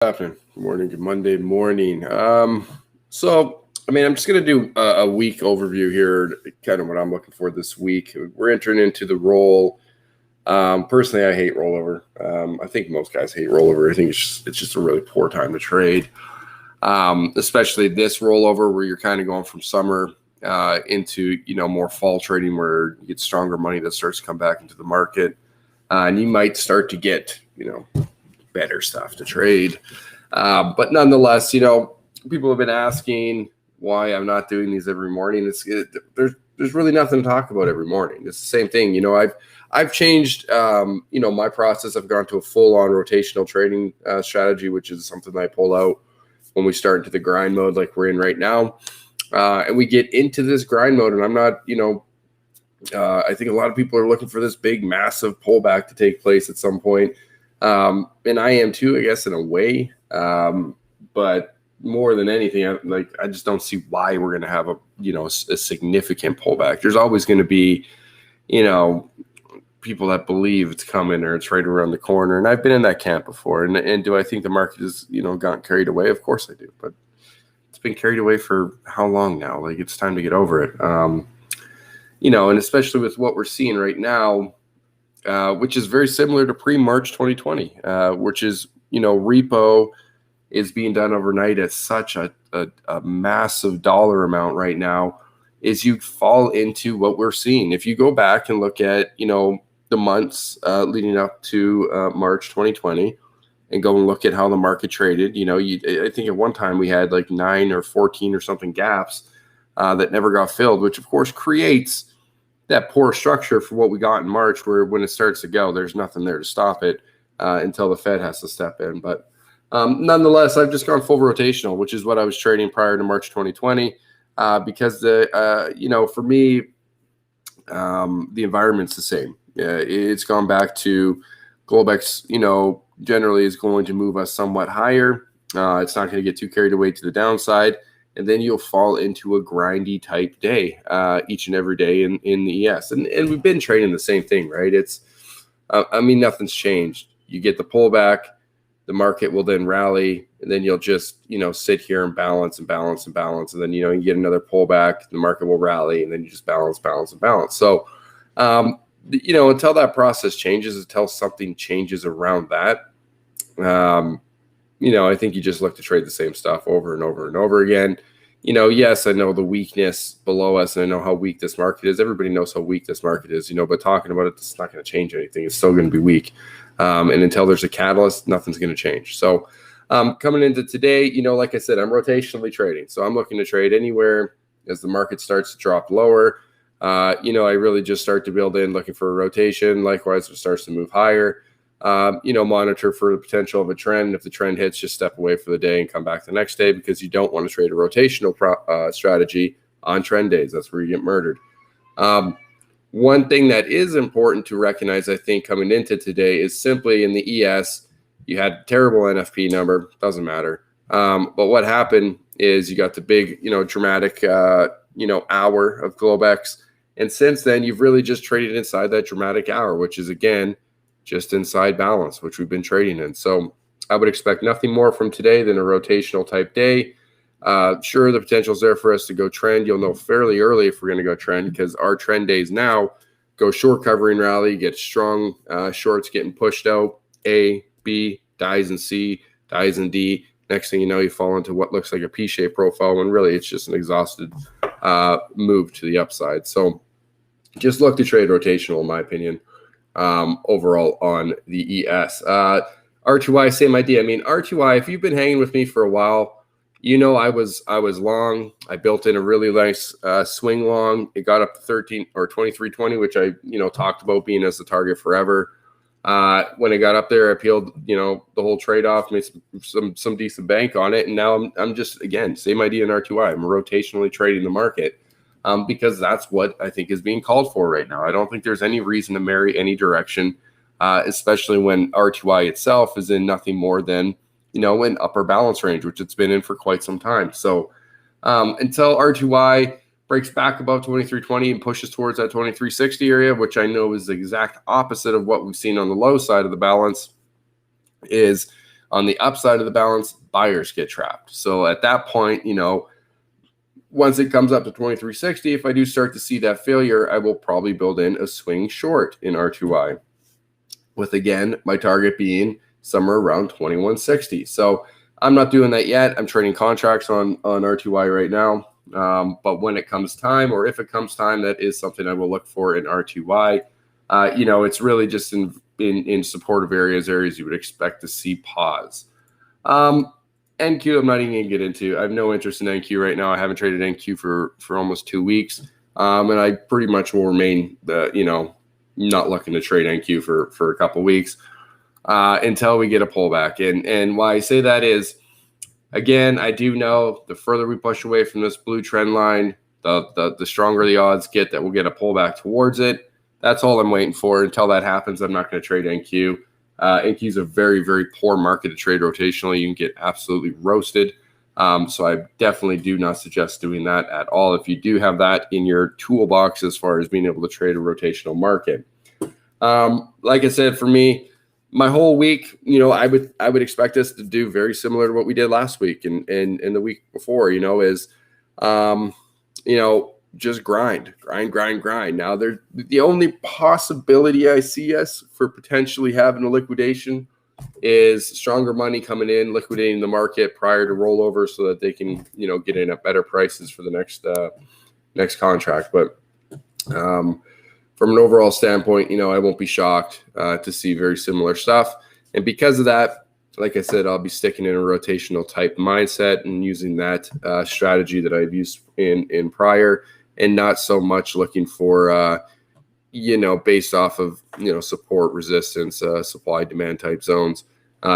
Afternoon, good morning, good Monday morning. I'm just going to do a week overview here, kind of what I'm looking for this week. We're entering into the roll. Personally, I hate rollover. I think most guys hate rollover. I think it's just a really poor time to trade, especially this rollover where you're kind of going from summer into more fall trading, where you get stronger money that starts to come back into the market, and you might start to get better stuff to trade. But nonetheless, people have been asking why I'm not doing these every morning. There's really nothing to talk about every morning. It's the same thing. I've changed, my process. I've gone to a full-on rotational trading strategy, which is something that I pull out when we start into the grind mode like we're in right now. And we get into this grind mode, and I'm not, I think a lot of people are looking for this big, massive pullback to take place at some point. And I am too, I guess, in a way. But more than anything, I just don't see why we're going to have a significant pullback. There's always going to be, people that believe it's coming or it's right around the corner. And I've been in that camp before. And do I think the market has, gotten carried away? Of course I do. But it's been carried away for how long now? Like, it's time to get over it. And especially with what we're seeing right now, which is very similar to pre-March 2020, which is, repo is being done overnight at such a massive dollar amount right now, is you fall into what we're seeing. If you go back and look at, the months leading up to March 2020 and go and look at how the market traded, I think at one time we had like 9 or 14 or something gaps that never got filled, which of course creates that poor structure for what we got in March, where when it starts to go, there's nothing there to stop it until the Fed has to step in. But nonetheless, I've just gone full rotational, which is what I was trading prior to March 2020, because for me, the environment's the same. It's gone back to Globex, generally is going to move us somewhat higher. It's not going to get too carried away to the downside. And then you'll fall into a grindy type day each and every day in the ES. And we've been trading the same thing, right? It's, nothing's changed. You get the pullback, the market will then rally, and then you'll just, sit here and balance and balance and balance. And then, you get another pullback, the market will rally, and then you just balance, balance, and balance. So, until that process changes, until something changes around that, I think you just look to trade the same stuff over and over and over again. Yes, I know the weakness below us, and I know how weak this market is. Everybody knows how weak this market is, but talking about it, it's not going to change anything. It's still going to be weak. And until there's a catalyst, nothing's going to change. So coming into today, like I said, I'm rotationally trading. So I'm looking to trade anywhere as the market starts to drop lower. I really just start to build in looking for a rotation. Likewise, if it starts to move higher, monitor for the potential of a trend. If the trend hits, just step away for the day and come back the next day, because you don't want to trade a rotational strategy on trend days. That's where you get murdered. One thing that is important to recognize, I think, coming into today is simply in the ES, you had a terrible NFP number, doesn't matter. But what happened is you got the big, dramatic, hour of Globex. And since then, you've really just traded inside that dramatic hour, which is, again, just inside balance, which we've been trading in. So I would expect nothing more from today than a rotational type day. Sure, the potential is there for us to go trend. You'll know fairly early if we're going to go trend, because our trend days now go short covering rally, get strong shorts getting pushed out, A, B, dies in C, dies in D. Next thing you know, you fall into what looks like a P-shaped profile, when really it's just an exhausted move to the upside. So just look to trade rotational, in my opinion. Overall on the ES. R2Y, same idea. R2Y, if you've been hanging with me for a while, I was long. I built in a really nice swing long. It got up to 13 or 2320, which I talked about being as the target forever. When it got up there, I peeled the whole trade off, made some decent bank on it, and now I'm just, again, same idea in R2Y. I'm rotationally trading the market. Because that's what I think is being called for right now. I don't think there's any reason to marry any direction, especially when R2I itself is in nothing more than, an upper balance range, which it's been in for quite some time. So until R2I breaks back above 2320 and pushes towards that 2360 area, which I know is the exact opposite of what we've seen on the low side of the balance, is On the upside of the balance, buyers get trapped. So at that point, once it comes up to 2360, if I do start to see that failure, I will probably build in a swing short in R2I, with, again, my target being somewhere around 2160. So I'm not doing that yet. I'm trading contracts on R2I right now. But when it comes time, or if it comes time, that is something I will look for in R2Y. It's really just in supportive areas you would expect to see pause. NQ, I'm not even going to get into. I have no interest in NQ right now. I haven't traded NQ for almost 2 weeks. And I pretty much will remain not looking to trade NQ for a couple weeks until we get a pullback. And why I say that is, again, I do know the further we push away from this blue trend line, the stronger the odds get that we'll get a pullback towards it. That's all I'm waiting for. Until that happens, I'm not going to trade NQ. NQ is a very, very poor market to trade rotationally. You can get absolutely roasted. So I definitely do not suggest doing that at all if you do have that in your toolbox as far as being able to trade a rotational market. Like I said, for me, my whole week, I would expect us to do very similar to what we did last week and the week before, just grind. Now, the only possibility I see us for potentially having a liquidation is stronger money coming in, liquidating the market prior to rollover so that they can, get in at better prices for the next contract. But from an overall standpoint, I won't be shocked to see very similar stuff. And because of that, like I said, I'll be sticking in a rotational type mindset and using that strategy that I've used in prior, and not so much looking for, based off of, support, resistance, supply, demand type zones.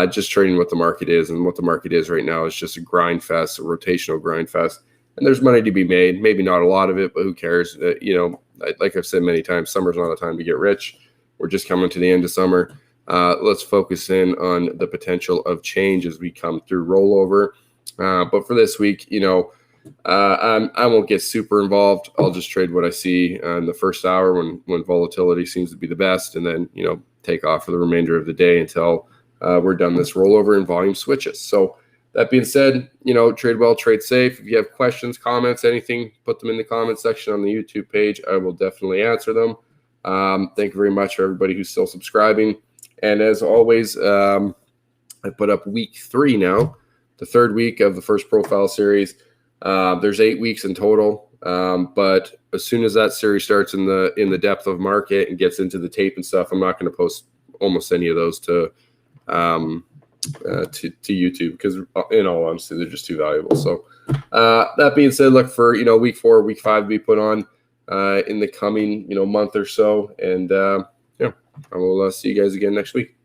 Just trading what the market is. And what the market is right now is just a grind fest, a rotational grind fest. And there's money to be made. Maybe not a lot of it, but who cares? Like I've said many times, summer's not a time to get rich. We're just coming to the end of summer. Let's focus in on the potential of change as we come through rollover. But for this week, I won't get super involved. I'll just trade what I see in the first hour when volatility seems to be the best, and then, take off for the remainder of the day until we're done this rollover and volume switches. So that being said, trade well, trade safe. If you have questions, comments, anything, put them in the comment section on the YouTube page. I will definitely answer them. Thank you very much for everybody who's still subscribing. And as always, I put up week 3 now, the 3rd week of the first profile series. There's 8 weeks in total. But as soon as that series starts in the depth of market and gets into the tape and stuff, I'm not going to post almost any of those to YouTube, because in all honesty, they're just too valuable. So that being said, look for week 4, week 5 to be put on in the coming month or so, and I will see you guys again next week.